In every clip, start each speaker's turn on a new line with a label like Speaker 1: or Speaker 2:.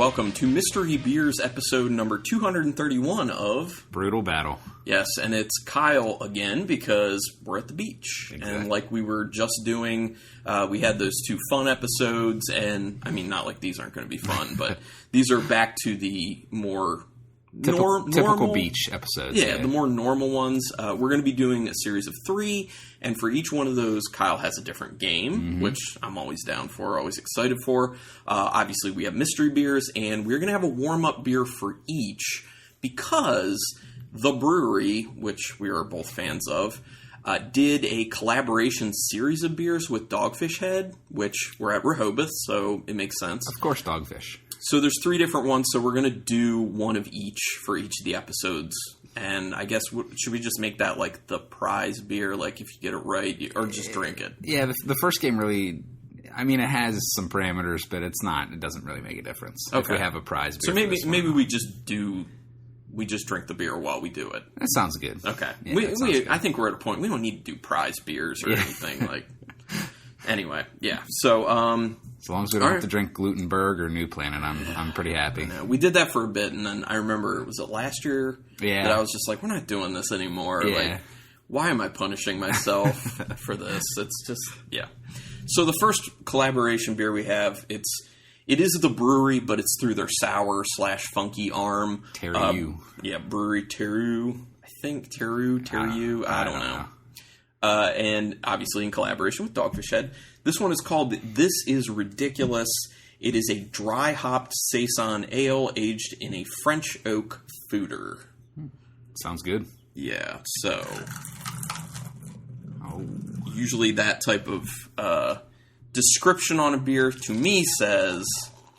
Speaker 1: welcome to Mystery Beers episode number 231 of
Speaker 2: Brutal Battle.
Speaker 1: Yes, and it's Kyle again because we're at the beach. Exactly. And like we were just doing, we had those two fun episodes, and I mean, not like these aren't going to be fun, but these are back to the more
Speaker 2: typical beach episodes.
Speaker 1: Yeah, the more normal ones. We're going to be doing a series of 3, and for each one of those, Kyle has a different game, which I'm always down for, always excited for. Obviously, we have mystery beers, and we're going to have a warm-up beer for each because the brewery, which we are both fans of, did a collaboration series of beers with Dogfish Head, which we're at Rehoboth, so it makes sense.
Speaker 2: Of course, Dogfish.
Speaker 1: So there's 3 different ones, so we're going to do one of each for each of the episodes. And I guess, should we just make that like the prize beer, like if you get it right, or just drink it?
Speaker 2: Yeah, the first game really, I mean, it has some parameters, but it doesn't really make a difference if we have a prize beer.
Speaker 1: So maybe we just drink the beer while we do it.
Speaker 2: That sounds good.
Speaker 1: Okay.
Speaker 2: Yeah,
Speaker 1: I think we're at a point, we don't need to do prize beers or anything like. Anyway, yeah. So,
Speaker 2: as long as we don't have to drink Glutenberg or New Planet, I'm pretty happy.
Speaker 1: We did that for a bit, and then I remember, was it last year?
Speaker 2: Yeah.
Speaker 1: That I was just like, we're not doing this anymore.
Speaker 2: Yeah.
Speaker 1: Like, why am I punishing myself for this? It's just, yeah. So the first collaboration beer we have, it is the brewery, but it's through their sour/funky arm.
Speaker 2: Teru.
Speaker 1: Brewery Teru. I think Teru. I don't know. And obviously in collaboration with Dogfish Head. This one is called This Is Ridiculous. It is a dry-hopped Saison ale aged in a French oak foeder.
Speaker 2: Sounds good.
Speaker 1: Yeah, so usually that type of description on a beer to me says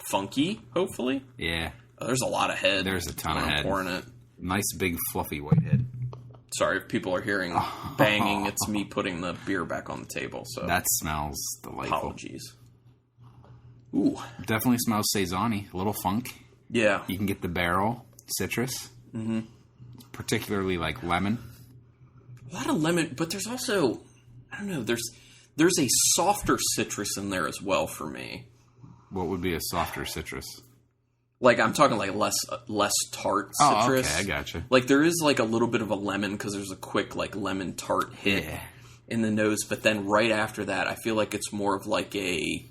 Speaker 1: funky, hopefully.
Speaker 2: Yeah.
Speaker 1: There's a lot of head.
Speaker 2: There's a ton of head.
Speaker 1: Pouring it.
Speaker 2: Nice big fluffy white head.
Speaker 1: Sorry if people are hearing banging. It's me putting the beer back on the table. So
Speaker 2: that smells delightful.
Speaker 1: Apologies. Ooh.
Speaker 2: Definitely smells Saison-y. A little funk.
Speaker 1: Yeah.
Speaker 2: You can get the barrel, citrus. Mm-hmm. Particularly like lemon.
Speaker 1: A lot of lemon, but there's also, I don't know, there's a softer citrus in there as well for me.
Speaker 2: What would be a softer citrus?
Speaker 1: Like, I'm talking like less tart citrus.
Speaker 2: Oh, okay, I gotcha.
Speaker 1: Like, there is like a little bit of a lemon because there's a quick like lemon tart hit in the nose, but then right after that, I feel like it's more of like I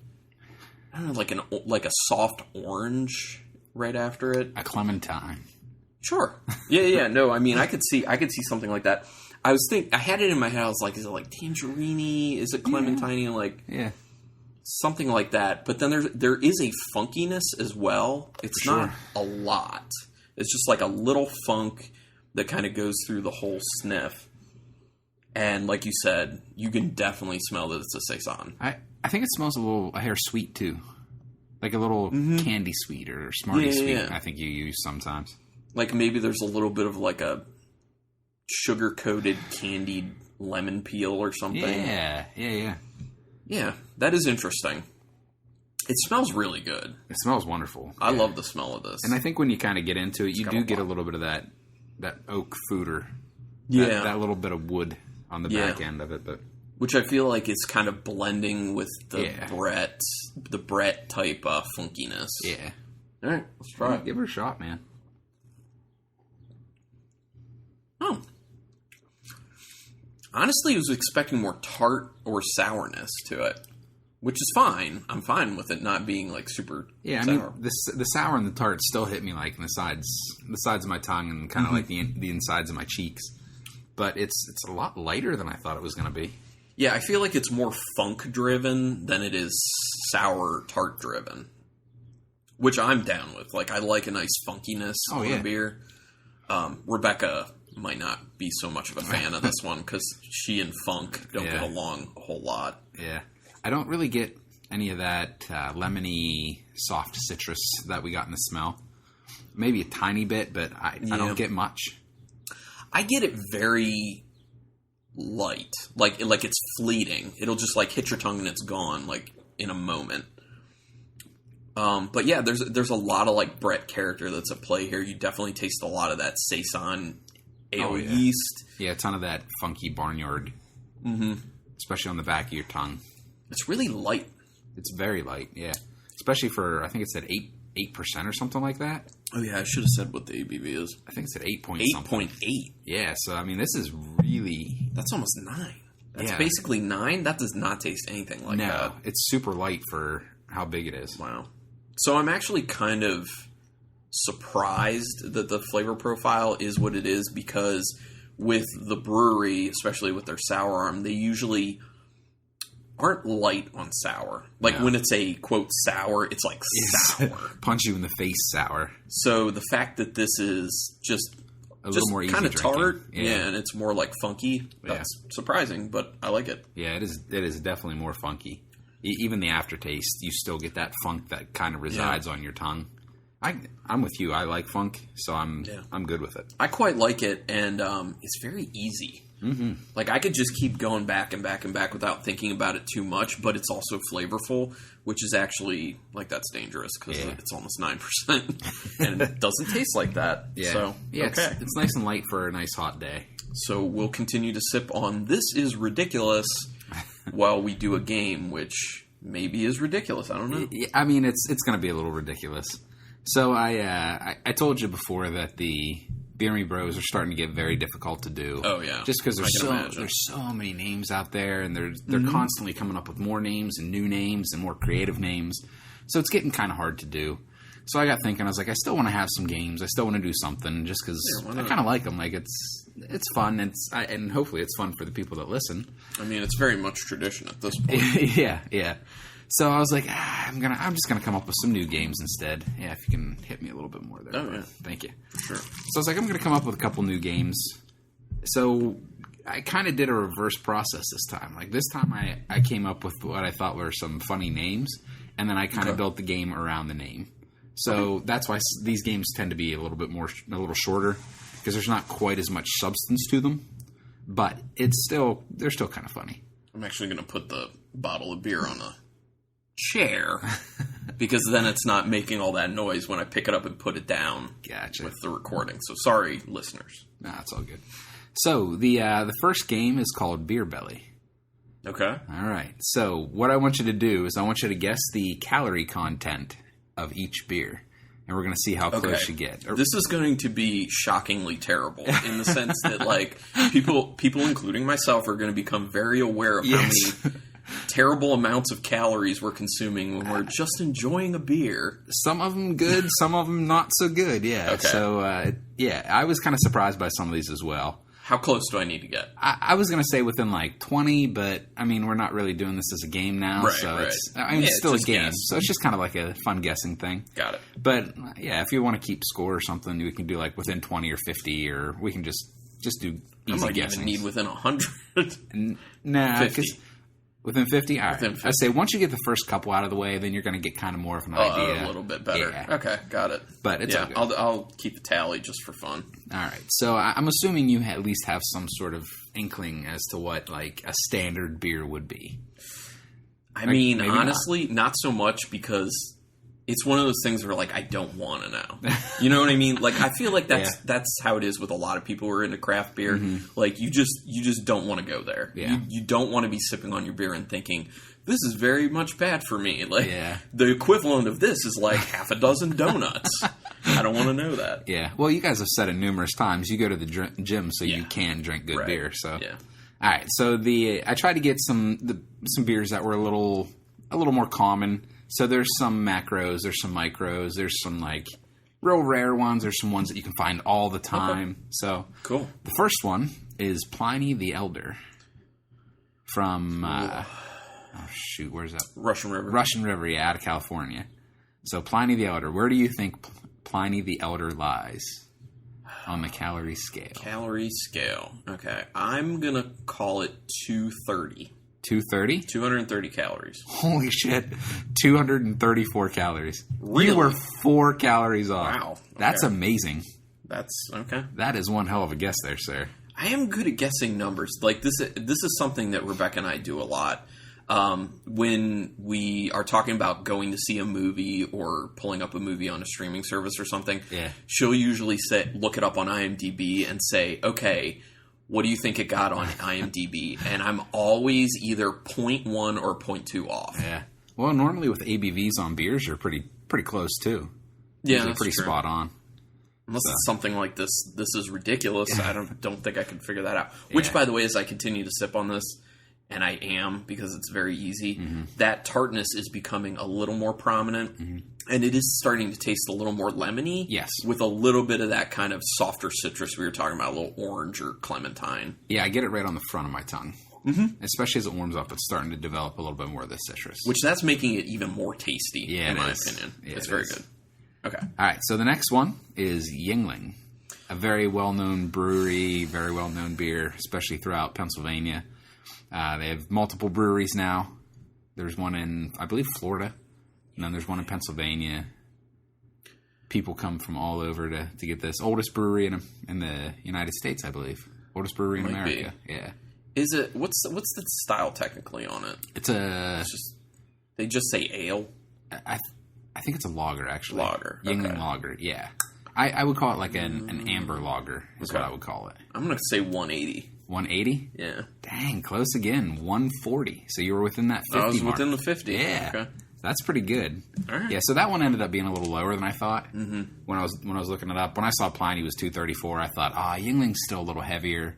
Speaker 1: don't know, like a soft orange right after it.
Speaker 2: A clementine.
Speaker 1: Sure. Yeah. No, I mean, I could see something like that. I had it in my head. I was like, is it like tangerine-y? Is it clementine?
Speaker 2: Yeah.
Speaker 1: Like,
Speaker 2: yeah.
Speaker 1: Something like that, but then there is a funkiness as well. It's not a lot. It's just like a little funk that kind of goes through the whole sniff. And like you said, you can definitely smell that it's a Saison.
Speaker 2: I think it smells a hair sweet too. Like a little candy sweet or Smartie sweet, yeah. I think you use sometimes.
Speaker 1: Like maybe there's a little bit of like a sugar-coated candied lemon peel or something.
Speaker 2: Yeah.
Speaker 1: Yeah, that is interesting. It smells really good.
Speaker 2: It smells wonderful.
Speaker 1: I love the smell of this.
Speaker 2: And I think when you kind of get into it, you do get a little bit of that oak foeder.
Speaker 1: Yeah.
Speaker 2: That little bit of wood on the back end of it. But
Speaker 1: which I feel like is kind of blending with the Brett type funkiness.
Speaker 2: Yeah.
Speaker 1: All right, let's try it.
Speaker 2: Give her a shot, man.
Speaker 1: Oh. Honestly, I was expecting more tart or sourness to it, which is fine. I'm fine with it not being like super sour.
Speaker 2: I mean, the sour and the tart still hit me like in the sides of my tongue and kind of like the insides of my cheeks. But it's a lot lighter than I thought it was going to be.
Speaker 1: Yeah, I feel like it's more funk driven than it is sour tart driven, which I'm down with. Like, I like a nice funkiness on a beer. Rebecca might not be so much of a fan of this one because she and funk don't get along a whole lot.
Speaker 2: Yeah. I don't really get any of that lemony soft citrus that we got in the smell. Maybe a tiny bit, but I don't get much.
Speaker 1: I get it very light. Like it's fleeting. It'll just like hit your tongue and it's gone like in a moment. But yeah, there's a lot of like Brett character that's at play here. You definitely taste a lot of that Saison ale yeast.
Speaker 2: Yeah, a ton of that funky barnyard. Mm-hmm. Especially on the back of your tongue.
Speaker 1: It's really light.
Speaker 2: It's very light, yeah. Especially for, I think it said 8% or something like that.
Speaker 1: Oh, yeah, I should have said what the ABV is.
Speaker 2: I think it's at 8
Speaker 1: 8.8.
Speaker 2: Yeah, so, I mean, this is really...
Speaker 1: That's almost 9. That's
Speaker 2: Yeah.
Speaker 1: basically 9. That does not taste anything like that.
Speaker 2: No, it's super light for how big it is.
Speaker 1: Wow. So I'm actually kind of surprised that the flavor profile is what it is, because with the brewery, especially with their sour arm, they usually aren't light on sour. Like when it's a, quote, sour, it's like sour.
Speaker 2: Punch you in the face sour.
Speaker 1: So the fact that this is just
Speaker 2: A little more easy
Speaker 1: kind of
Speaker 2: drinking.
Speaker 1: tart,
Speaker 2: Yeah.
Speaker 1: and it's more like funky, that's surprising, but I like it.
Speaker 2: Yeah, it is definitely more funky. Even the aftertaste, you still get that funk that kind of resides on your tongue. I'm with you. I like funk, so I'm good with it.
Speaker 1: I quite like it, and it's very easy. Mm-hmm. Like, I could just keep going back and back and back without thinking about it too much, but it's also flavorful, which is actually, like, that's dangerous, because it's almost 9%, and it doesn't taste like that.
Speaker 2: Yeah,
Speaker 1: so, okay.
Speaker 2: It's nice and light for a nice hot day.
Speaker 1: So we'll continue to sip on This Is Ridiculous while we do a game, which maybe is ridiculous. I don't know.
Speaker 2: I mean, it's going to be a little ridiculous. So I told you before that the Beer Bros are starting to get very difficult to do.
Speaker 1: Oh yeah,
Speaker 2: just because there's so many names out there, and they're constantly coming up with more names and new names and more creative names. So it's getting kind of hard to do. So I got thinking, I was like, I still want to have some games. I still want to do something, just because I kind of like them. Like it's fun, and hopefully it's fun for the people that listen.
Speaker 1: I mean, it's very much tradition at this point.
Speaker 2: yeah. So I was like, I'm just gonna come up with some new games instead. Yeah, if you can hit me a little bit more there.
Speaker 1: Oh yeah,
Speaker 2: thank you.
Speaker 1: For sure.
Speaker 2: So I was like, I'm gonna come up with a couple new games. So I kind of did a reverse process this time. Like this time, I came up with what I thought were some funny names, and then I kind of built the game around the name. So that's why these games tend to be a little shorter, because there's not quite as much substance to them, but they're still kind of funny.
Speaker 1: I'm actually gonna put the bottle of beer on a chair, because then it's not making all that noise when I pick it up and put it down.
Speaker 2: Gotcha.
Speaker 1: With the recording. So sorry, listeners.
Speaker 2: Nah, it's all good. So the first game is called Beer Belly.
Speaker 1: Okay.
Speaker 2: All right. So what I want you to do is I want you to guess the calorie content of each beer, and we're going to see how close you get.
Speaker 1: This is going to be shockingly terrible in the sense that, like, people, including myself, are going to become very aware of how many terrible amounts of calories we're consuming when we're just enjoying a beer.
Speaker 2: Some of them good, some of them not so good. Yeah.
Speaker 1: Okay.
Speaker 2: So I was kind of surprised by some of these as well.
Speaker 1: How close do I need to get?
Speaker 2: I was going to say within like 20, but I mean, we're not really doing this as a game now.
Speaker 1: Right,
Speaker 2: so
Speaker 1: right.
Speaker 2: It's still a game.
Speaker 1: Guess.
Speaker 2: So it's just kind of like a fun guessing thing.
Speaker 1: Got it.
Speaker 2: But yeah, if you want to keep score or something, we can do like within 20 or 50, or we can just do easy guessing.
Speaker 1: I might even need within 100.
Speaker 2: Nah,
Speaker 1: 50.
Speaker 2: Within 50? All right.
Speaker 1: Within 50.
Speaker 2: I'd say once you get the first couple out of the way, then you're going to get kind of more of an idea.
Speaker 1: A little bit better.
Speaker 2: Yeah.
Speaker 1: Okay, got it.
Speaker 2: But it's all good.
Speaker 1: I'll keep a tally just for fun.
Speaker 2: All right. So I'm assuming you at least have some sort of inkling as to what like a standard beer would be.
Speaker 1: I mean, honestly, not so much, because it's one of those things where, like, I don't want to know. You know what I mean? Like, I feel like that's how it is with a lot of people who are into craft beer. Mm-hmm. Like, you just don't want to go there.
Speaker 2: Yeah.
Speaker 1: You don't want to be sipping on your beer and thinking, this is very much bad for me. Like, the equivalent of this is like half a dozen donuts. I don't want to know that.
Speaker 2: Yeah. Well, you guys have said it numerous times. You go to the gym so you can drink good beer. So,
Speaker 1: yeah.
Speaker 2: All right. So I tried to get some beers that were a little more common. So there's some macros, there's some micros, there's some like real rare ones, there's some ones that you can find all the time. Okay. So
Speaker 1: cool.
Speaker 2: The first one is Pliny the Elder from where's that?
Speaker 1: Russian River.
Speaker 2: Russian River, yeah, out of California. So Pliny the Elder, where do you think Pliny the Elder lies on the calorie scale?
Speaker 1: Calorie scale. Okay. I'm going to call it 230.
Speaker 2: 230?
Speaker 1: 230 calories.
Speaker 2: Holy shit. 234 calories.
Speaker 1: Really?
Speaker 2: You were 4 calories off.
Speaker 1: Wow. Okay.
Speaker 2: That's amazing.
Speaker 1: That's okay.
Speaker 2: That is one hell of a guess there, sir.
Speaker 1: I am good at guessing numbers. Like this is something that Rebecca and I do a lot. When we are talking about going to see a movie or pulling up a movie on a streaming service or something, she'll usually look it up on IMDb and say, okay, what do you think it got on IMDb? And I'm always either 0.1 or 0.2 off.
Speaker 2: Yeah. Well, normally with ABVs on beers, you're pretty close too. usually pretty spot on.
Speaker 1: Unless it's something like this is ridiculous. I don't think I can figure that out. Which, by the way, as I continue to sip on this, and I am because it's very easy, that tartness is becoming a little more prominent, and it is starting to taste a little more lemony.
Speaker 2: Yes,
Speaker 1: with a little bit of that kind of softer citrus we were talking about, a little orange or clementine.
Speaker 2: Yeah, I get it right on the front of my tongue. Especially as it warms up, it's starting to develop a little bit more of the citrus,
Speaker 1: which that's making it even more tasty. In my opinion, it's very good. Okay.
Speaker 2: All right, so the next one is Yuengling, a very well-known brewery, very well-known beer, especially throughout Pennsylvania. They have multiple breweries now. There's one in, I believe, Florida, and then there's one in Pennsylvania. People come from all over to get this. Oldest brewery in the United States, I believe. Oldest brewery in America. Yeah.
Speaker 1: Is it what's the style technically on it?
Speaker 2: It's
Speaker 1: just they just say ale.
Speaker 2: I think it's a lager, actually.
Speaker 1: Lager.
Speaker 2: Yuengling lager, yeah. I would call it like an amber lager is what I would call it.
Speaker 1: I'm going to say 180.
Speaker 2: 180?
Speaker 1: Yeah.
Speaker 2: Dang, close again. 140. So you were within that 50
Speaker 1: I was
Speaker 2: mark.
Speaker 1: within the 50.
Speaker 2: Yeah.
Speaker 1: Okay.
Speaker 2: That's pretty good.
Speaker 1: All right.
Speaker 2: Yeah, so that one ended up being a little lower than I thought when I was looking it up. When I saw Pliny was 234, I thought, Yuengling's still a little heavier.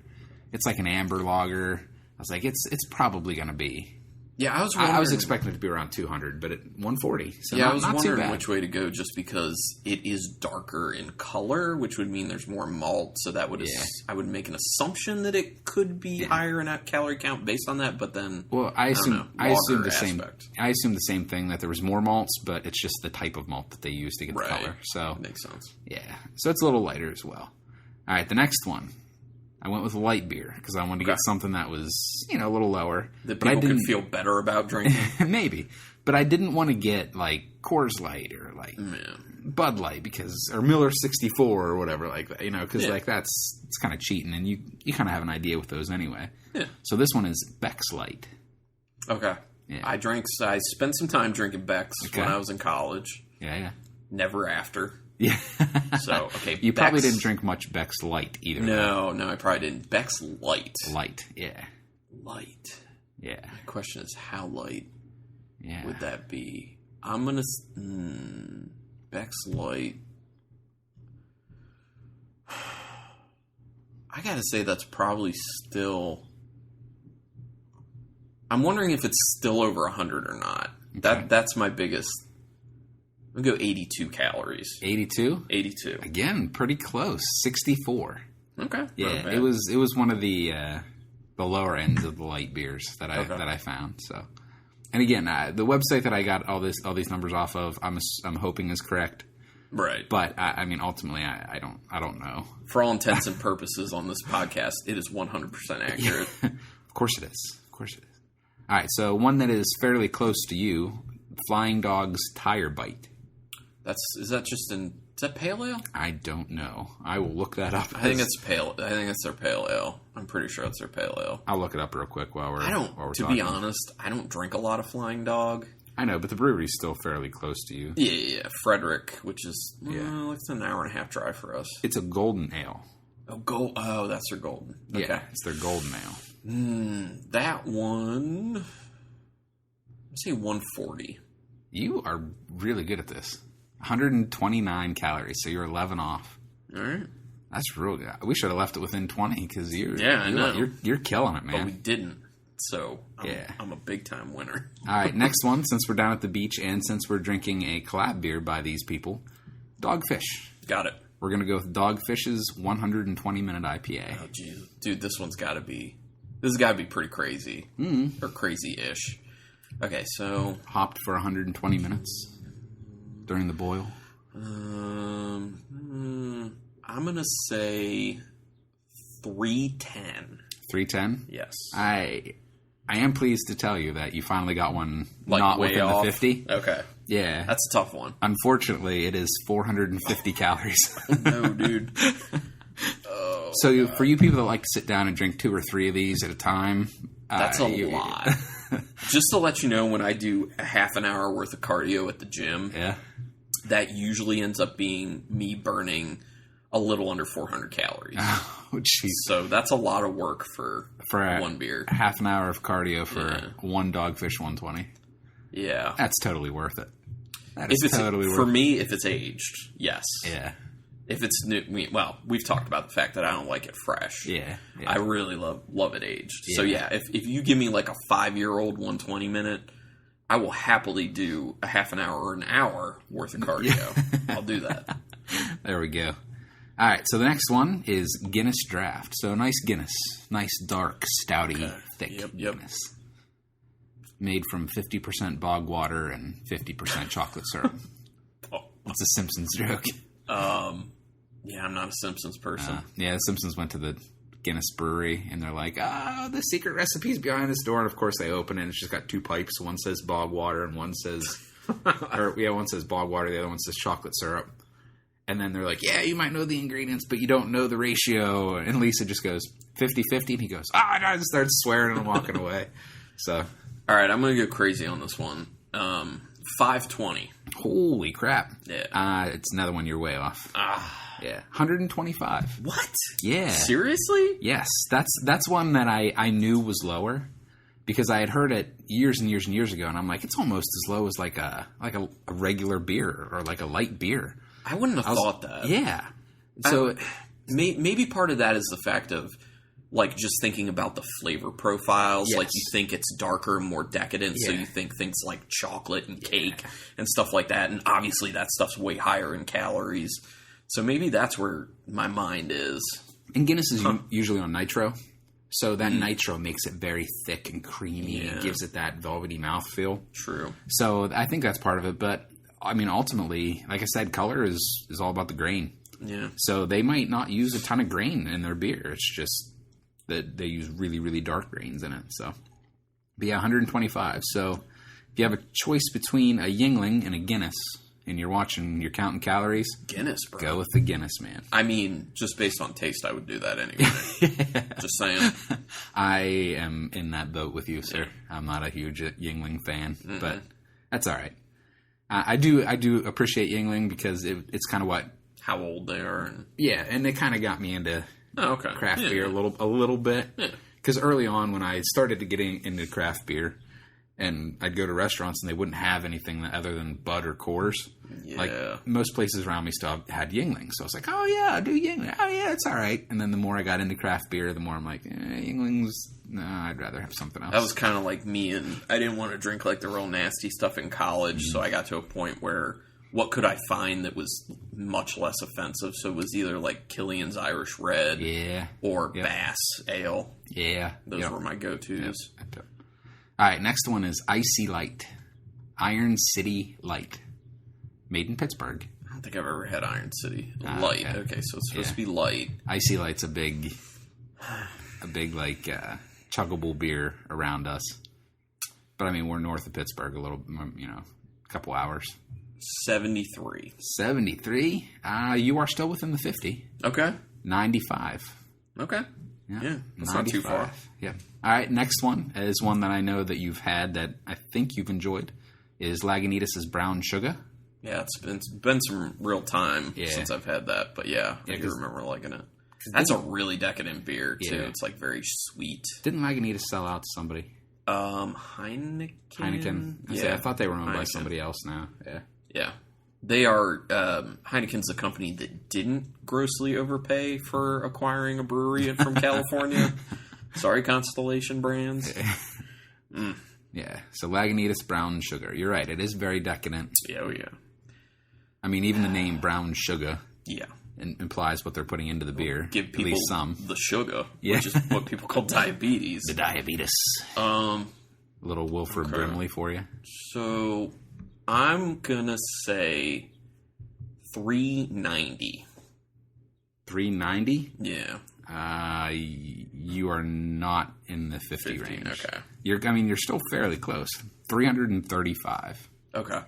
Speaker 2: It's like an amber lager. I was like, it's probably going to be.
Speaker 1: Yeah,
Speaker 2: I was expecting it to be around 200, but at 140. So
Speaker 1: I was
Speaker 2: not
Speaker 1: wondering which way to go, just because it is darker in color, which would mean there's more malt. So that would I would make an assumption that it could be higher in calorie count based on that. But then,
Speaker 2: I assume the same thing, that there was more malts, but it's just the type of malt that they use to get the color. So
Speaker 1: makes sense.
Speaker 2: Yeah, so it's a little lighter as well. All right, the next one. I went with light beer because I wanted to get something that was, a little lower.
Speaker 1: That people could feel better about drinking?
Speaker 2: Maybe. But I didn't want to get, like, Coors Light or, like, Bud Light or Miller 64 or whatever like that, because, it's kind of cheating, and you kind of have an idea with those anyway. Yeah. So this one is Beck's Light.
Speaker 1: Okay. Yeah. I spent some time drinking Beck's when I was in college.
Speaker 2: Yeah.
Speaker 1: Never after.
Speaker 2: Yeah.
Speaker 1: So, okay.
Speaker 2: You probably didn't drink much Beck's Light either.
Speaker 1: No, I probably didn't. Beck's Light.
Speaker 2: Light, yeah.
Speaker 1: Light.
Speaker 2: Yeah.
Speaker 1: My question is, how light would that be? I'm going to... Beck's Light. I got to say that's probably still... I'm wondering if it's still over 100 or not. Okay. That's my biggest... I'm going to go 82 calories.
Speaker 2: 82?
Speaker 1: 82.
Speaker 2: Again, pretty close. 64.
Speaker 1: Okay.
Speaker 2: Yeah, it was one of the lower ends of the light beers that I found. So, and again, the website that I got all these numbers off of, I'm hoping is correct.
Speaker 1: Right.
Speaker 2: But I mean, ultimately, I don't know.
Speaker 1: For all intents and purposes on this podcast, it is 100% accurate.
Speaker 2: Of course it is. All right, so one that is fairly close to you, Flying Dog's Tire Bite.
Speaker 1: Is that pale ale?
Speaker 2: I don't know. I will look that up.
Speaker 1: I think it's pale. I think it's their pale ale. I'm pretty sure it's their pale ale.
Speaker 2: I'll look it up real quick while we're
Speaker 1: to
Speaker 2: talking.
Speaker 1: Be honest, I don't drink a lot of Flying Dog.
Speaker 2: I know, but the brewery's still fairly close to you.
Speaker 1: Yeah. Frederick, which is it's an hour and a half drive for us.
Speaker 2: It's a golden ale.
Speaker 1: Oh, that's their golden. Okay.
Speaker 2: Yeah, it's their golden ale.
Speaker 1: That one, let's say 140.
Speaker 2: You are really good at this. 129 calories, so you're 11 off.
Speaker 1: All right.
Speaker 2: That's real good. We should have left it within 20 because
Speaker 1: I know.
Speaker 2: You're killing it, man.
Speaker 1: But we didn't, so I'm a big-time winner.
Speaker 2: All right, next one, since we're down at the beach and since we're drinking a collab beer by these people, Dogfish.
Speaker 1: Got it.
Speaker 2: We're going to go with Dogfish's 120-minute IPA.
Speaker 1: Oh, geez. Dude, this has got to be pretty crazy. Or crazy-ish. Okay, so...
Speaker 2: Hopped for 120 minutes during the boil.
Speaker 1: I'm going to say 310.
Speaker 2: 310?
Speaker 1: Yes.
Speaker 2: I am pleased to tell you that you finally got one
Speaker 1: not
Speaker 2: within
Speaker 1: off.
Speaker 2: the 50.
Speaker 1: Okay.
Speaker 2: Yeah.
Speaker 1: That's a tough one.
Speaker 2: Unfortunately, it is 450 calories.
Speaker 1: No, dude.
Speaker 2: So for you people that like to sit down and drink 2 or 3 of these at a time...
Speaker 1: That's a lot. Just to let you know, when I do a half an hour worth of cardio at the gym, that usually ends up being me burning a little under 400 calories.
Speaker 2: Oh, jeez.
Speaker 1: So that's a lot of work for one beer.
Speaker 2: Half an hour of cardio for one Dogfish 120.
Speaker 1: Yeah.
Speaker 2: That's totally worth it. That is totally worth it.
Speaker 1: For me, if it's aged, yes.
Speaker 2: Yeah.
Speaker 1: If it's new, we've talked about the fact that I don't like it fresh.
Speaker 2: Yeah.
Speaker 1: I really love it aged.
Speaker 2: Yeah.
Speaker 1: So yeah, if you give me like a 5-year-old 120 minute, I will happily do a half an hour or an hour worth of cardio. I'll do that.
Speaker 2: There we go. All right, so the next one is Guinness Draft. So nice Guinness. Nice, dark, stouty, thick Guinness. Made from 50% bog water and 50% chocolate syrup. It's a Simpsons joke.
Speaker 1: Yeah, I'm not a Simpsons person.
Speaker 2: The Simpsons went to the Guinness brewery, and they're like, the secret recipe's behind this door. And, of course, they open it, and it's just got two pipes. One says bog water, and one says... one says bog water, the other one says chocolate syrup. And then they're like, yeah, you might know the ingredients, but you don't know the ratio. And Lisa just goes, 50-50, and he goes, and starts swearing and walking away. So...
Speaker 1: All right, I'm going to go crazy on this one. 520.
Speaker 2: Holy crap.
Speaker 1: Yeah.
Speaker 2: It's another one you're way off. Yeah. 125.
Speaker 1: What?
Speaker 2: Yeah.
Speaker 1: Seriously?
Speaker 2: Yes. That's one that I knew was lower because I had heard it years and years and years ago, and I'm like, it's almost as low as like a regular beer or like a light beer.
Speaker 1: I wouldn't have thought that.
Speaker 2: Yeah. So
Speaker 1: maybe part of that is the fact of like just thinking about the flavor profiles.
Speaker 2: Yes.
Speaker 1: Like you think it's darker and more decadent, so you think things like chocolate and cake and stuff like that. And obviously that stuff's way higher in calories. So maybe that's where my mind is.
Speaker 2: And Guinness is usually on nitro. So that nitro makes it very thick and creamy and gives it that velvety mouthfeel.
Speaker 1: True.
Speaker 2: So I think that's part of it. But, I mean, ultimately, like I said, color is all about the grain.
Speaker 1: Yeah.
Speaker 2: So they might not use a ton of grain in their beer. It's just that they use really, really dark grains in it. So, but yeah, 125. So if you have a choice between a Yingling and a Guinness, and you're counting calories,
Speaker 1: Guinness, bro.
Speaker 2: Go with the Guinness, man.
Speaker 1: I mean, just based on taste, I would do that anyway. Just saying.
Speaker 2: I am in that boat with you, sir. I'm not a huge Yingling fan, but that's all right. I do appreciate Yingling because it's kind of
Speaker 1: how old they are.
Speaker 2: And they kind of got me into craft beer a little bit. Because early on, when I started to get into craft beer, and I'd go to restaurants and they wouldn't have anything other than Bud or Coors. Yeah. Like most places around me still had Yingling. So I was like, oh yeah, I'll do Yingling. Oh yeah, it's all right. And then the more I got into craft beer, the more I'm like, Yingling's, no, I'd rather have something else.
Speaker 1: That was kind of like me, and I didn't want to drink like the real nasty stuff in college. So I got to a point where what could I find that was much less offensive? So it was either like Killian's Irish Red or Bass Ale.
Speaker 2: Yeah.
Speaker 1: Those were my go-tos.
Speaker 2: Yep. All right, next one is Icy Light. Iron City Light. Made in Pittsburgh.
Speaker 1: I don't think I've ever had Iron City Light. Okay, so it's supposed to be light.
Speaker 2: Icy Light's a big like chuggable beer around us. But I mean, we're north of Pittsburgh a little, a couple hours.
Speaker 1: 73.
Speaker 2: 73? You are still within the 50.
Speaker 1: Okay.
Speaker 2: 95.
Speaker 1: Okay. Yeah, that's 95. Not too far.
Speaker 2: Yeah. All right, next one is one that I know that you've had that I think you've enjoyed, is Lagunitas' Brown Sugar.
Speaker 1: Yeah, it's been some real time since I've had that, but I do remember liking it. That's a really decadent beer, too. Yeah. It's like very sweet.
Speaker 2: Didn't Lagunitas sell out to somebody?
Speaker 1: Heineken.
Speaker 2: Yeah, I thought they were owned by somebody else now. Yeah.
Speaker 1: Yeah. They are, Heineken's a company that didn't grossly overpay for acquiring a brewery from California. Sorry, Constellation Brands.
Speaker 2: Yeah, so Lagunitas Brown Sugar. You're right, it is very decadent.
Speaker 1: Oh, yeah.
Speaker 2: I mean, even the name Brown Sugar implies what they're putting into the beer.
Speaker 1: Give people
Speaker 2: at least some.
Speaker 1: The sugar, which is what people call diabetes.
Speaker 2: The diabetes. A little Wilford Brimley for you.
Speaker 1: So I'm going to say 390.
Speaker 2: 390?
Speaker 1: Yeah.
Speaker 2: You are not in the 50 range.
Speaker 1: Okay.
Speaker 2: You're still fairly close. 335.
Speaker 1: Okay.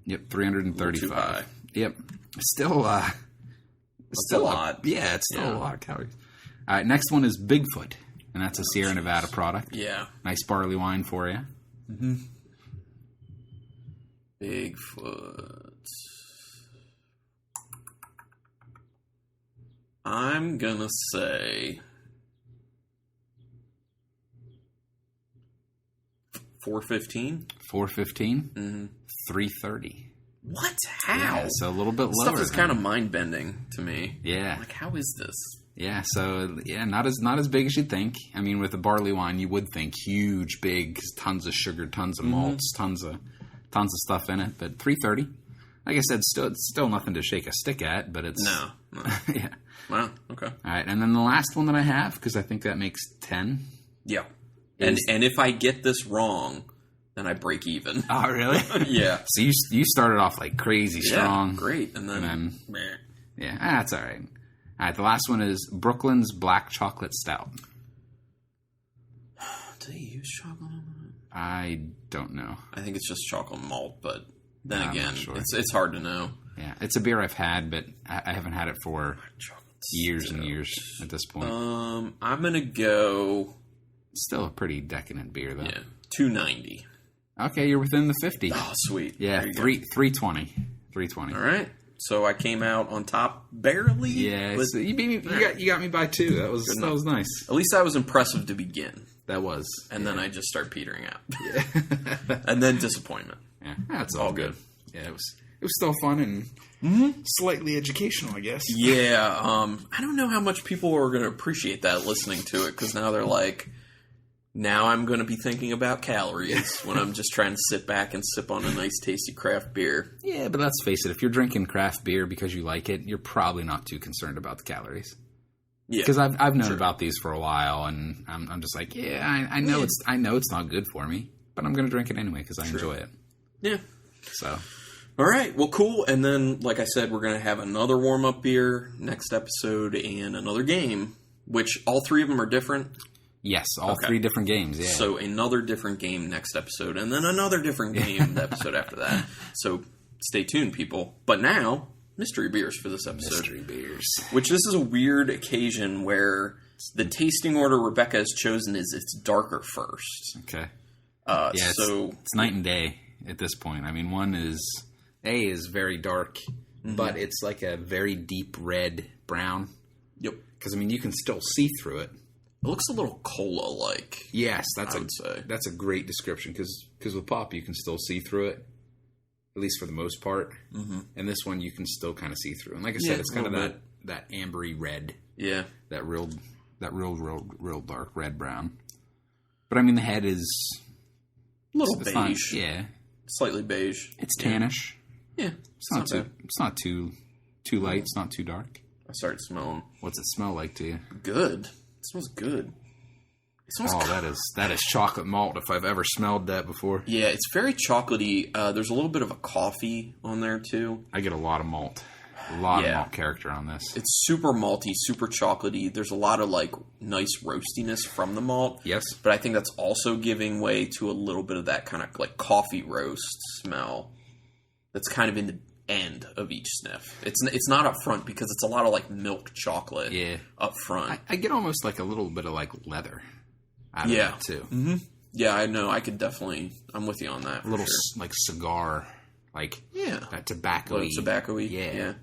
Speaker 2: Yep, 335.
Speaker 1: Too high.
Speaker 2: Yep. Still
Speaker 1: a lot.
Speaker 2: Yeah, it's still a lot of calories. All right, next one is Bigfoot, and that's a Sierra Nevada product.
Speaker 1: Yeah.
Speaker 2: Nice barley wine for you.
Speaker 1: Mm-hmm. Bigfoot. I'm gonna say 415.
Speaker 2: 415.
Speaker 1: Mm-hmm.
Speaker 2: 330.
Speaker 1: What? How?
Speaker 2: Yeah, so a little bit lower.
Speaker 1: Stuff is kind of mind-bending to me.
Speaker 2: Yeah.
Speaker 1: Like, how is this?
Speaker 2: Yeah, so, not as big as you'd think. I mean, with the barley wine, you would think huge, big, tons of sugar, tons of malts, tons of stuff in it. But $3.30, like I said, still nothing to shake a stick at, but it's...
Speaker 1: No.
Speaker 2: Yeah.
Speaker 1: Wow, okay.
Speaker 2: All right, and then the last one that I have, because I think that makes 10.
Speaker 1: Yeah. And if I get this wrong, then I break even.
Speaker 2: Oh, really?
Speaker 1: Yeah.
Speaker 2: So you started off like crazy strong.
Speaker 1: Yeah, great. And then
Speaker 2: yeah, that's all right. All right, the last one is Brooklyn's Black Chocolate Stout.
Speaker 1: Do they use chocolate on that?
Speaker 2: I don't know.
Speaker 1: I think it's just chocolate malt, but then
Speaker 2: I'm
Speaker 1: again,
Speaker 2: not sure.
Speaker 1: it's hard to know.
Speaker 2: Yeah, it's a beer I've had, but I haven't had it for years and years at this point.
Speaker 1: I'm gonna go.
Speaker 2: Still a pretty decadent beer, though.
Speaker 1: Yeah, $2.90.
Speaker 2: Okay, you're within the 50.
Speaker 1: Oh, sweet.
Speaker 2: Yeah, 320. 320.
Speaker 1: All right. So I came out on top barely.
Speaker 2: Yeah, so you beat me. You got me by 2. That was nice.
Speaker 1: At least that was impressive to begin.
Speaker 2: That was.
Speaker 1: And then I just start petering out. Yeah. And then disappointment.
Speaker 2: Yeah, that's all good. Yeah, it was still fun and slightly educational, I guess.
Speaker 1: Yeah, I don't know how much people are going to appreciate that listening to it, because now they're like, now I'm going to be thinking about calories when I'm just trying to sit back and sip on a nice, tasty craft beer.
Speaker 2: Yeah, but let's face it, if you're drinking craft beer because you like it, you're probably not too concerned about the calories. Yeah, because I've known about these for a while, and I'm just like, I know it's not good for me, but I'm going to drink it anyway because I enjoy it.
Speaker 1: Yeah.
Speaker 2: So.
Speaker 1: All right, well, cool. And then, like I said, we're going to have another warm-up beer next episode and another game, which all 3 of them are different.
Speaker 2: Yes, all 3 different games, yeah.
Speaker 1: So another different game next episode, and then another different game the episode after that. So stay tuned, people. But now, mystery beers for this episode.
Speaker 2: Mystery beers.
Speaker 1: Which this is a weird occasion where the tasting order Rebecca has chosen is it's darker first.
Speaker 2: Okay.
Speaker 1: It's
Speaker 2: night and day at this point. I mean, one is very dark, but it's like a very deep red brown.
Speaker 1: Yep.
Speaker 2: Because, I mean, you can still see through it.
Speaker 1: It looks a little cola-like.
Speaker 2: Yes,
Speaker 1: I would say.
Speaker 2: That's a great description, because with pop you can still see through it, at least for the most part. Mm-hmm. And this one you can still kind of see through. And like I said, it's kind of that ambery red.
Speaker 1: Yeah.
Speaker 2: That real dark red brown. But I mean, the head is
Speaker 1: a little beige.
Speaker 2: Yeah,
Speaker 1: slightly beige.
Speaker 2: It's tannish.
Speaker 1: Yeah,
Speaker 2: it's not too light. It's not too dark.
Speaker 1: I started smelling.
Speaker 2: What's it smell like to you?
Speaker 1: Good. It smells good. It smells
Speaker 2: that is chocolate malt if I've ever smelled that before.
Speaker 1: Yeah, it's very chocolatey. There's a little bit of a coffee on there too.
Speaker 2: I get a lot of malt. A lot of malt character on this.
Speaker 1: It's super malty, super chocolatey. There's a lot of like nice roastiness from the malt.
Speaker 2: Yes.
Speaker 1: But I think that's also giving way to a little bit of that kind of like coffee roast smell that's kind of in the end of each sniff. It's not up front because it's a lot of like milk chocolate up front.
Speaker 2: I get almost like a little bit of like leather out of it too.
Speaker 1: Mm-hmm. Yeah, I know. I could definitely... I'm with you on that.
Speaker 2: A little like cigar, like that tobacco-y.
Speaker 1: Tobacco-y, yeah.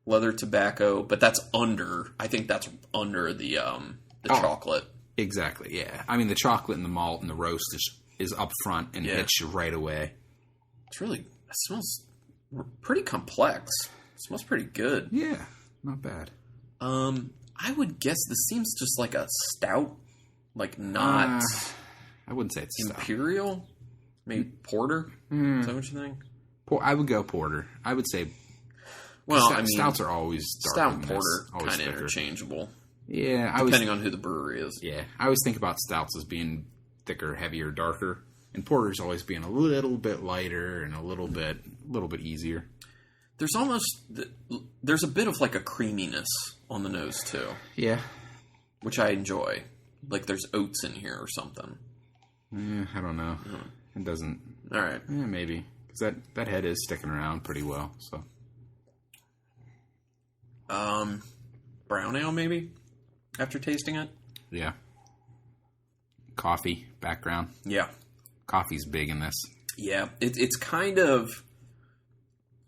Speaker 1: Leather tobacco, but that's under... I think that's under the chocolate.
Speaker 2: Exactly, yeah. I mean, the chocolate and the malt and the roast is up front and hits you right away.
Speaker 1: It's really... It smells pretty complex. It smells pretty good.
Speaker 2: Yeah, not bad.
Speaker 1: I would guess this seems just like a stout. Like not...
Speaker 2: I wouldn't say it's
Speaker 1: imperial.
Speaker 2: Stout.
Speaker 1: Maybe porter. Is that what you think?
Speaker 2: I would go porter. I would say.
Speaker 1: Well,
Speaker 2: stouts are always darker.
Speaker 1: Stout and porter kind of interchangeable.
Speaker 2: Yeah,
Speaker 1: depending on who the brewery is.
Speaker 2: Yeah, I always think about stouts as being thicker, heavier, darker, and porters always being a little bit lighter and a little bit easier.
Speaker 1: There's a bit of like a creaminess on the nose too.
Speaker 2: Yeah,
Speaker 1: which I enjoy. Like there's oats in here or something.
Speaker 2: I don't know. It doesn't.
Speaker 1: All right.
Speaker 2: Yeah, maybe. Because that head is sticking around pretty well. So.
Speaker 1: Brown ale maybe? After tasting it?
Speaker 2: Yeah. Coffee background.
Speaker 1: Yeah.
Speaker 2: Coffee's big in this.
Speaker 1: Yeah. It's kind of...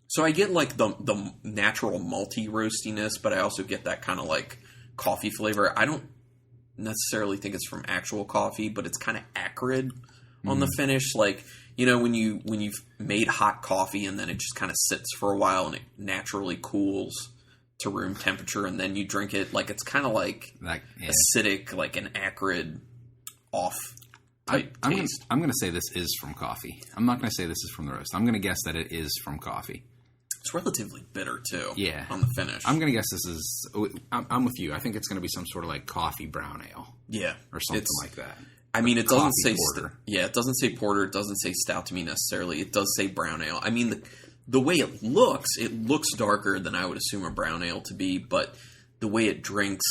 Speaker 1: So I get like the natural malty roastiness, but I also get that kind of like coffee flavor. I don't necessarily think it's from actual coffee, but it's kind of acrid on the finish. Like, when you've made hot coffee and then it just kind of sits for a while and it naturally cools to room temperature and then you drink it. Like, it's kind of like acidic, like an acrid off type taste.
Speaker 2: I'm going to say this is from coffee. I'm not going to say this is from the roast. I'm going to guess that it is from coffee.
Speaker 1: It's relatively bitter, too.
Speaker 2: Yeah.
Speaker 1: On the finish.
Speaker 2: I'm going to guess this is... I'm with you. I think it's going to be some sort of like coffee brown ale.
Speaker 1: Yeah.
Speaker 2: Or something like that.
Speaker 1: I mean, it doesn't say...
Speaker 2: porter.
Speaker 1: It doesn't say porter. It doesn't say stout to me necessarily. It does say brown ale. I mean, the way it looks darker than I would assume a brown ale to be, but the way it drinks,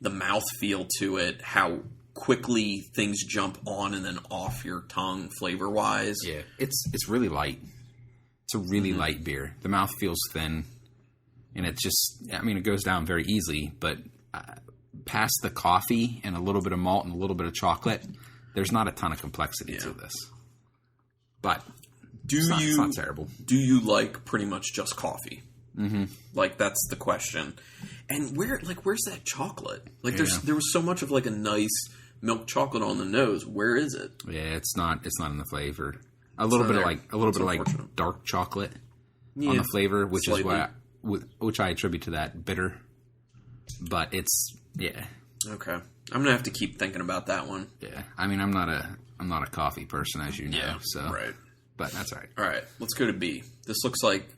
Speaker 1: the mouthfeel to it, how quickly things jump on and then off your tongue flavor-wise.
Speaker 2: Yeah. It's really light. It's a really light beer. The mouth feels thin, and it just, it goes down very easily, but past the coffee and a little bit of malt and a little bit of chocolate, there's not a ton of complexity to this. But it's not terrible.
Speaker 1: Do you like pretty much just coffee? Mm-hmm. Like, that's the question. And where's that chocolate? Like, there was so much of like a nice milk chocolate on the nose. Where is it?
Speaker 2: Yeah, it's not in the flavor. A little bit of dark chocolate on the flavor, which is which I attribute to that bitter. But it's
Speaker 1: okay. I'm gonna have to keep thinking about that one.
Speaker 2: Yeah, I'm not a coffee person, as you know.
Speaker 1: Yeah,
Speaker 2: so
Speaker 1: right.
Speaker 2: But that's all right.
Speaker 1: All right, let's go to B. This looks like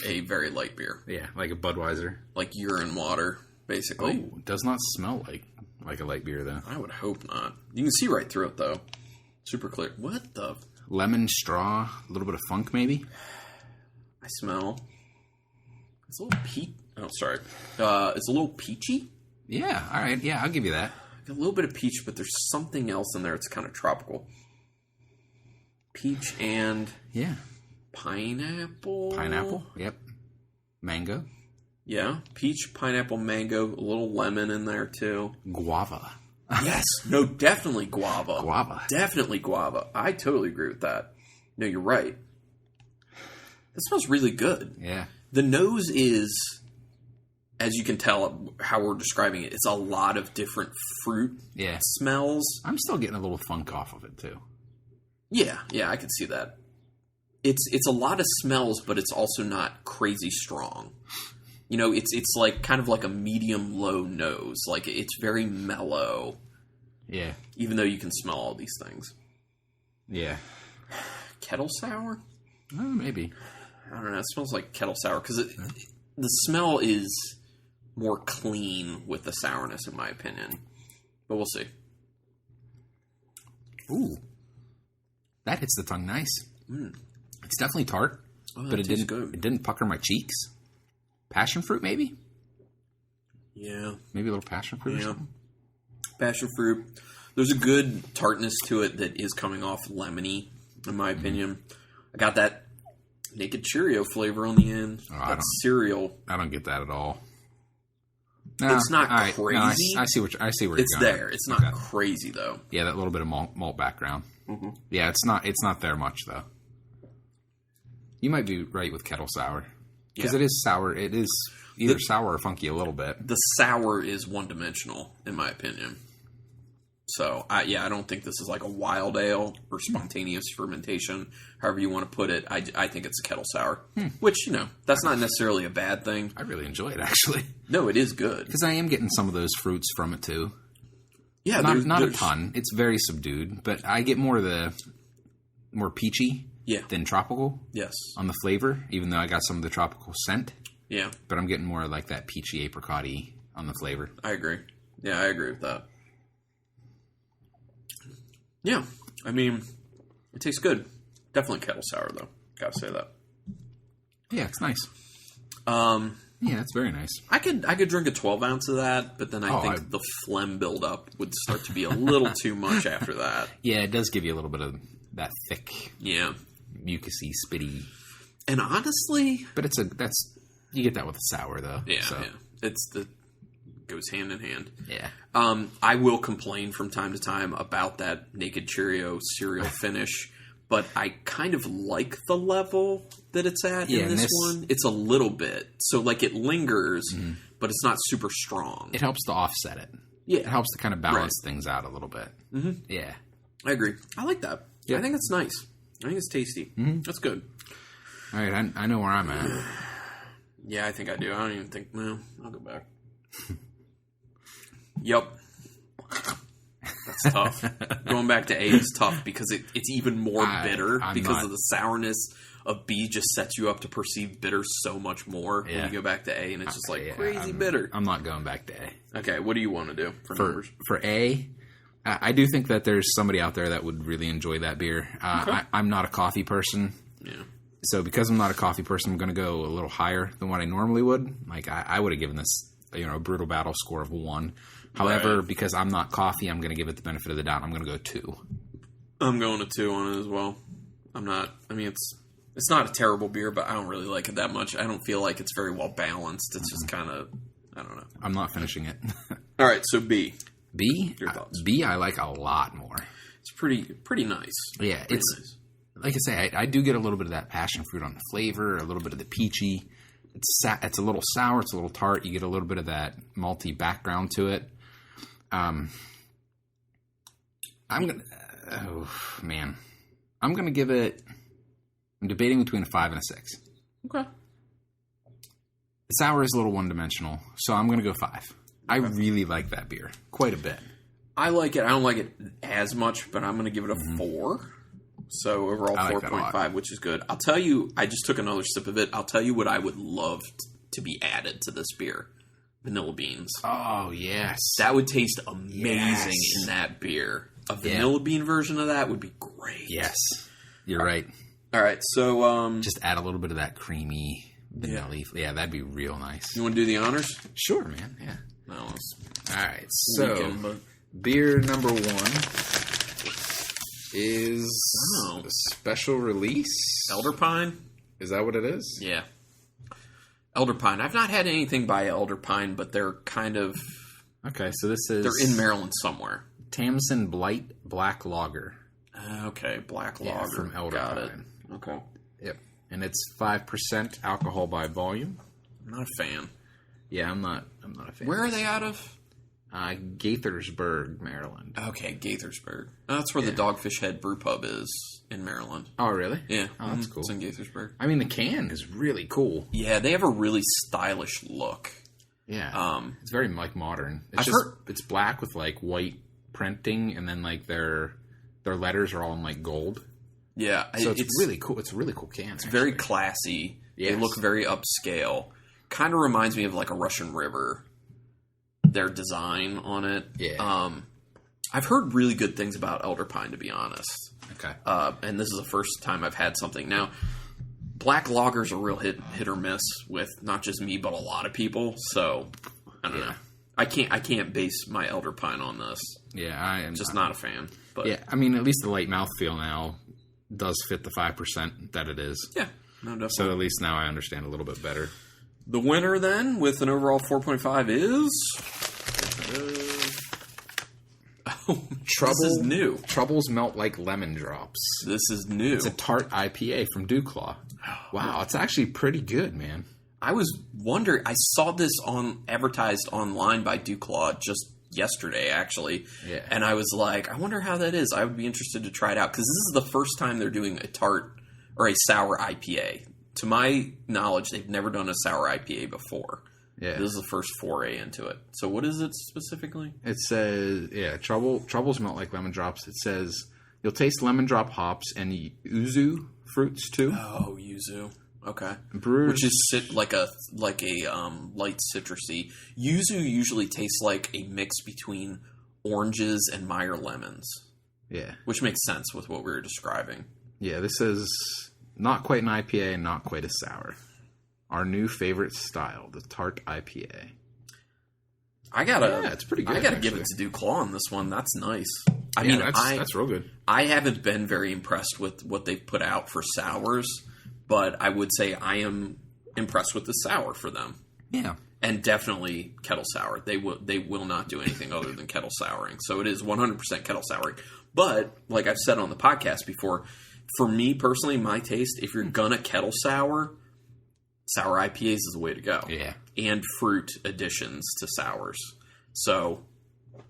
Speaker 1: a very light beer.
Speaker 2: Yeah, like a Budweiser,
Speaker 1: like urine water, basically.
Speaker 2: Oh, it does not smell like a light beer though.
Speaker 1: I would hope not. You can see right through it though. Super clear. What the?
Speaker 2: Lemon, straw, a little bit of funk, maybe.
Speaker 1: I smell. It's a little Oh, sorry. It's a little peachy.
Speaker 2: Yeah. All right. Yeah, I'll give you that.
Speaker 1: A little bit of peach, but there's something else in there. It's kind of tropical. Peach and pineapple.
Speaker 2: Pineapple. Yep. Mango.
Speaker 1: Yeah. Peach, pineapple, mango. A little lemon in there too.
Speaker 2: Guava.
Speaker 1: Yes. No, definitely guava.
Speaker 2: Guava.
Speaker 1: Definitely guava. I totally agree with that. No, you're right. That smells really good.
Speaker 2: Yeah.
Speaker 1: The nose is, as you can tell how we're describing it, it's a lot of different fruit smells. I'm
Speaker 2: still getting a little funk off of it too.
Speaker 1: Yeah, I can see that. It's a lot of smells, but it's also not crazy strong. It's like kind of like a medium-low nose. Like, it's very mellow.
Speaker 2: Yeah.
Speaker 1: Even though you can smell all these things.
Speaker 2: Yeah.
Speaker 1: Kettle sour?
Speaker 2: Maybe.
Speaker 1: I don't know. It smells like kettle sour because the smell is more clean with the sourness, in my opinion. But we'll see.
Speaker 2: Ooh. That hits the tongue nice.
Speaker 1: Mm.
Speaker 2: It's definitely tart, but it didn't pucker my cheeks. Passion fruit, maybe?
Speaker 1: Yeah.
Speaker 2: Maybe a little passion fruit or something?
Speaker 1: Passion fruit. There's a good tartness to it that is coming off lemony, in my opinion. I got that Naked Cheerio flavor on the end. That cereal.
Speaker 2: I don't get that at all.
Speaker 1: It's not crazy.
Speaker 2: No, I see where you're going.
Speaker 1: It's there. It's not crazy, though.
Speaker 2: Yeah, that little bit of malt background.
Speaker 1: Mm-hmm.
Speaker 2: Yeah, it's not there much, though. You might be right with kettle sour. Because it is sour. It is either sour or funky a little bit.
Speaker 1: The sour is one-dimensional, in my opinion. So, I don't think this is like a wild ale or spontaneous fermentation, however you want to put it. I think it's a kettle sour, which, that's not necessarily a bad thing.
Speaker 2: I really enjoy it, actually.
Speaker 1: No, it is good.
Speaker 2: Because I am getting some of those fruits from it, too.
Speaker 1: Yeah,
Speaker 2: not a ton. It's very subdued, but I get more peachy than tropical.
Speaker 1: Yes.
Speaker 2: On the flavor, even though I got some of the tropical scent.
Speaker 1: Yeah.
Speaker 2: But I'm getting more like that peachy apricot-y on the flavor.
Speaker 1: I agree. Yeah, I agree with that. Yeah. I mean, it tastes good. Definitely kettle sour, though. Gotta say that.
Speaker 2: Yeah, it's nice. Yeah, it's very nice.
Speaker 1: I could drink a 12 ounce of that, but then I think the phlegm buildup would start to be a little too much after that.
Speaker 2: Yeah, it does give you a little bit of that thick, mucusy, spitty.
Speaker 1: And honestly,
Speaker 2: but you get that with a sour though.
Speaker 1: Yeah, goes hand in hand.
Speaker 2: Yeah.
Speaker 1: I will complain from time to time about that Naked Cheerio cereal finish. But I kind of like the level that it's at in this one. It's a little bit. So, it lingers, but it's not super strong.
Speaker 2: It helps to offset it.
Speaker 1: Yeah.
Speaker 2: It helps to kind of balance things out a little bit.
Speaker 1: Mm-hmm.
Speaker 2: Yeah.
Speaker 1: I agree. I like that.
Speaker 2: Yeah.
Speaker 1: I think it's nice. I think it's tasty. Mm-hmm. That's good.
Speaker 2: All right, I know where I'm at.
Speaker 1: Yeah, I think I do. I don't even think... Well, I'll go back. Yep. That's tough. Going back to A is tough because it's even more bitter because of the sourness of B just sets you up to perceive bitter so much more when you go back to A, and it's just crazy bitter.
Speaker 2: I'm not going back to A.
Speaker 1: Okay, what do you want to do for numbers?
Speaker 2: For A, I do think that there's somebody out there that would really enjoy that beer. Okay. I'm not a coffee person.
Speaker 1: Yeah.
Speaker 2: So because I'm not a coffee person, I'm going to go a little higher than what I normally would. Like I would have given this, a brutal battle score of 1. However, because I'm not coffee, I'm going to give it the benefit of the doubt. I'm going to go 2.
Speaker 1: I'm going to 2 on it as well. It's not a terrible beer, but I don't really like it that much. I don't feel like it's very well balanced. It's just kind of, I don't know.
Speaker 2: I'm not finishing it.
Speaker 1: All right, so B.
Speaker 2: B?
Speaker 1: Your thoughts?
Speaker 2: B I like a lot more.
Speaker 1: It's pretty nice.
Speaker 2: Yeah, nice. Like I say, I do get a little bit of that passion fruit on the flavor, a little bit of the peachy. It's a little sour, it's a little tart. You get a little bit of that malty background to it. I'm gonna give it. I'm debating between a 5 and a 6.
Speaker 1: Okay.
Speaker 2: The sour is a little one-dimensional, so I'm gonna go 5. Okay. I really like that beer quite a bit.
Speaker 1: I like it. I don't like it as much, but I'm gonna give it a 4. So overall 4.5, which is good. I'll tell you, I just took another sip of it. I'll tell you what I would love to be added to this beer. Vanilla beans.
Speaker 2: Oh, yes.
Speaker 1: That would taste amazing in that beer. A vanilla bean version of that would be great.
Speaker 2: Yes. You're right.
Speaker 1: All right, so...
Speaker 2: just add a little bit of that creamy vanilla. Yeah, that'd be real nice.
Speaker 1: You want to do the honors?
Speaker 2: Sure, man. Yeah.
Speaker 1: No,
Speaker 2: all right, so beer number 1 is a special release.
Speaker 1: Elder Pine?
Speaker 2: Is that what it is?
Speaker 1: Yeah. Elder Pine. I've not had anything by Elder Pine, but they're kind of...
Speaker 2: Okay, so this is...
Speaker 1: They're in Maryland somewhere.
Speaker 2: Tamsin Blight Black Lager.
Speaker 1: Okay, Black Lager.
Speaker 2: From Elder Pine.
Speaker 1: It. Okay.
Speaker 2: Yep. And it's 5% alcohol by volume.
Speaker 1: I'm not a fan.
Speaker 2: Yeah, I'm not a fan.
Speaker 1: Where are they out of?
Speaker 2: Gaithersburg, Maryland.
Speaker 1: Okay, Gaithersburg. That's where the Dogfish Head Brew Pub is in Maryland.
Speaker 2: Oh, really?
Speaker 1: Yeah.
Speaker 2: Oh, that's cool.
Speaker 1: It's in Gaithersburg.
Speaker 2: I mean, the can is really cool.
Speaker 1: Yeah, they have a really stylish look.
Speaker 2: Yeah. It's very, modern. It's black with, white printing, and then, their letters are all in, gold.
Speaker 1: Yeah.
Speaker 2: So it's really cool. It's a really cool can.
Speaker 1: It's very classy. Yes. They look very upscale. Kind of reminds me of, a Russian River. Their design on it.
Speaker 2: Yeah.
Speaker 1: I've heard really good things about Elder Pine, to be honest.
Speaker 2: Okay.
Speaker 1: And this is the first time I've had something. Now, black lager's a real hit or miss with not just me, but a lot of people. So, I don't know. I can't base my Elder Pine on this.
Speaker 2: Yeah, I am
Speaker 1: just not a fan. But
Speaker 2: yeah, I mean, at least the light mouthfeel now does fit the 5% that it is.
Speaker 1: Yeah, no, definitely.
Speaker 2: So at least now I understand a little bit better.
Speaker 1: The winner, then, with an overall 4.5 is... This is new.
Speaker 2: Troubles Melt Like Lemon Drops.
Speaker 1: This is new.
Speaker 2: It's a tart IPA from Dewclaw. Wow, it's actually pretty good, man.
Speaker 1: I was wondering... I saw this advertised online by Dewclaw just yesterday, actually.
Speaker 2: Yeah.
Speaker 1: And I was like, I wonder how that is. I would be interested to try it out. Because this is the first time they're doing a tart or a sour IPA. To my knowledge, they've never done a sour IPA before.
Speaker 2: Yeah.
Speaker 1: This is the first foray into it. So what is it specifically?
Speaker 2: It says, Troubles Melt Like Lemon Drops. It says, you'll taste lemon drop hops and yuzu fruits too.
Speaker 1: Oh, yuzu. Okay.
Speaker 2: Brewers,
Speaker 1: which is like a light citrusy. Yuzu usually tastes like a mix between oranges and Meyer lemons.
Speaker 2: Yeah.
Speaker 1: Which makes sense with what we were describing.
Speaker 2: Yeah, this is... Not quite an IPA and not quite a sour. Our new favorite style, the tart IPA.
Speaker 1: It's
Speaker 2: pretty good.
Speaker 1: I gotta give it to Dewclaw on this one. That's nice.
Speaker 2: That's real good.
Speaker 1: I haven't been very impressed with what they've put out for sours, but I would say I am impressed with the sour for them.
Speaker 2: Yeah.
Speaker 1: And definitely kettle sour. They will not do anything other than kettle souring. So it is 100% kettle souring. But, like I've said on the podcast before, for me personally, my taste, if you're gonna kettle sour IPAs is the way to go.
Speaker 2: Yeah.
Speaker 1: And fruit additions to sours. So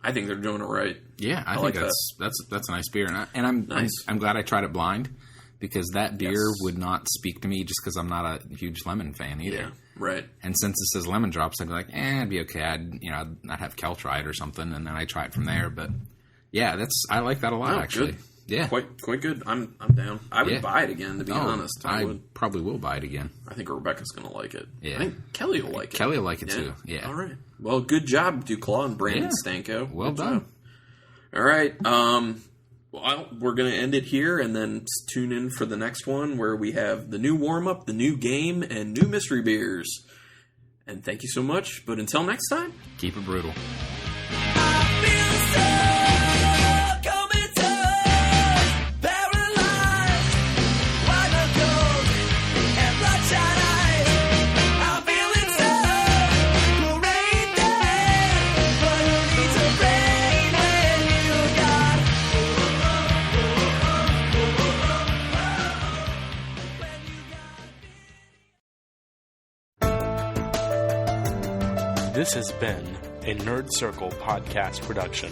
Speaker 1: I think they're doing it right.
Speaker 2: Yeah, I think
Speaker 1: like
Speaker 2: that's a nice beer, and I'm glad I tried it blind, because that beer would not speak to me just because I'm not a huge lemon fan either.
Speaker 1: Yeah, right.
Speaker 2: And since it says lemon drops, I'd be like, it'd be okay. I'd have Kel try it or something, and then I try it from there. But yeah, I like that a lot, actually.
Speaker 1: Good.
Speaker 2: Yeah,
Speaker 1: quite good. I'm down. I would buy it again, to be honest.
Speaker 2: I probably will buy it again.
Speaker 1: I think Rebecca's going to like it.
Speaker 2: Yeah.
Speaker 1: I think Kelly will like it.
Speaker 2: Kelly will like it too. Yeah.
Speaker 1: All right. Well, good job, Duclaw and Brandon Stanko.
Speaker 2: Well
Speaker 1: good
Speaker 2: done.
Speaker 1: Job. All right. Well, we're going to end it here, and then tune in for the next one where we have the new warm-up, the new game, and new mystery beers. And thank you so much. But until next time,
Speaker 2: keep it brutal.
Speaker 3: This has been a Nerd Circle podcast production.